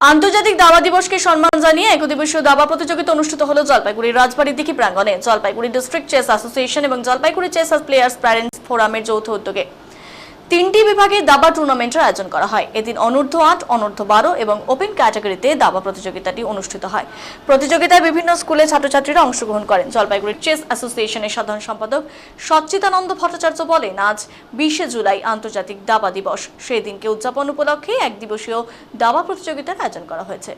আন্তর্জাতিক দাবা দিবসকে সম্মান জানিয়ে একদিবসীয় দাবা প্রতিযোগিতা অনুষ্ঠিত হলো জলপাইগুড়ির রাজবাড়ির দিঘি প্রাঙ্গণে। জলপাইগুড়ি ডিস্ট্রিক্ট চেস অ্যাসোসিয়েশন এবং জলপাইগুড়ি চেস প্লেয়ার্স প্যারেন্টস ফোরামের যৌথ উদ্যোগে 3টি বিভাগে দাবা টুর্নামেন্টের আয়োজন করা হয়। এদিন অনূর্ধ্ব 8, অনূর্ধ্ব 12 এবং ওপেন ক্যাটাগরিতে দাবা প্রতিযোগিতাটি অনুষ্ঠিত হয়। প্রতিযোগিতায় বিভিন্ন স্কুলের ছাত্রছাত্রীরা অংশগ্রহণ করেন। জলপাইগুড়ি চেস অ্যাসোসিয়েশনের সাধারণ সম্পাদক সচ্চিদানন্দ ভট্টাচার্য বলেন, আজ 20শে জুলাই আন্তর্জাতিক দাবা দিবস। সেই দিনকে উদযাপন উপলক্ষে এক দিবসীয় দাবা প্রতিযোগিতার আয়োজন করা হয়েছে।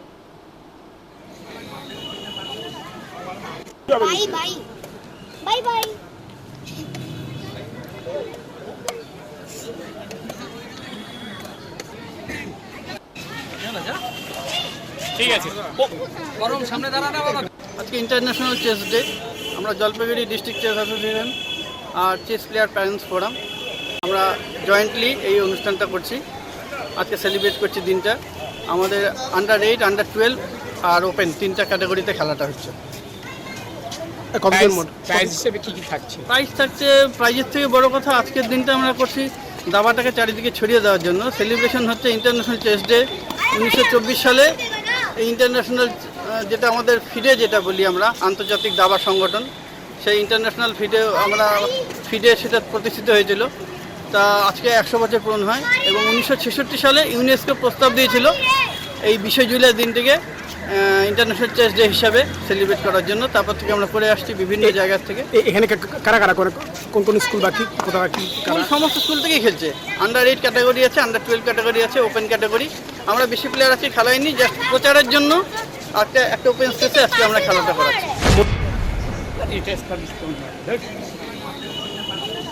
Bye bye. ঠিক আছে, গরম সামনে দাঁড়ানো। আজকে ইন্টারন্যাশনাল চেস ডে। আমরা জলপাইগুড়ি ডিস্ট্রিক্ট চেস অ্যাসোসিয়েশন আর চেস প্লেয়ার প্যারেন্টস ফোরাম আমরা জয়েন্টলি এই অনুষ্ঠানটা করছি। আজকে সেলিব্রেট করছি দিনটা। আমাদের আন্ডার 8, আন্ডার 12 আর ওপেন 3টা ক্যাটাগরিতে খেলাটা হচ্ছে। প্রাইজ হিসেবে কি কি থাকছে? প্রাইজ থাকছে, প্রাইজের থেকে বড় কথা আজকের দিনটা আমরা করছি দাবাটাকে চারিদিকে ছড়িয়ে দেওয়ার জন্য। সেলিব্রেশন হচ্ছে ইন্টারন্যাশনাল চেস ডে। 1924 সালে এই ইন্টারন্যাশনাল যেটা আমাদের ফিডে যেটা বলি আমরা, আন্তর্জাতিক দাবা সংগঠন, সেই ইন্টারন্যাশনাল ফিডে সেটা প্রতিষ্ঠিত হয়েছিল। তা আজকে 100 বছর পূরণ হয় এবং 1966 সালে ইউনেস্কো প্রস্তাব দিয়েছিল এই 20শে জুলাই দিনটিকে ইন্টারন্যাশনাল চেস ডে হিসাবে সেলিব্রেট করার জন্য। তারপর থেকে আমরা করে আসছি বিভিন্ন জায়গা থেকে। এখানে কারা কারা করে, কোন কোন স্কুল বাকি কোথাও কি? সমস্ত স্কুল থেকেই খেলছে। আন্ডার 8 ক্যাটাগরি আছে, আন্ডার 12 ক্যাটাগরি আছে, ওপেন ক্যাটাগরি। আমরা বেশি প্লেয়ার আজকে খেলাইনি, জাস্ট প্রচারের জন্য একটা ওপেন স্পেসে আজকে আমরা খেলাটা করাচ্ছি।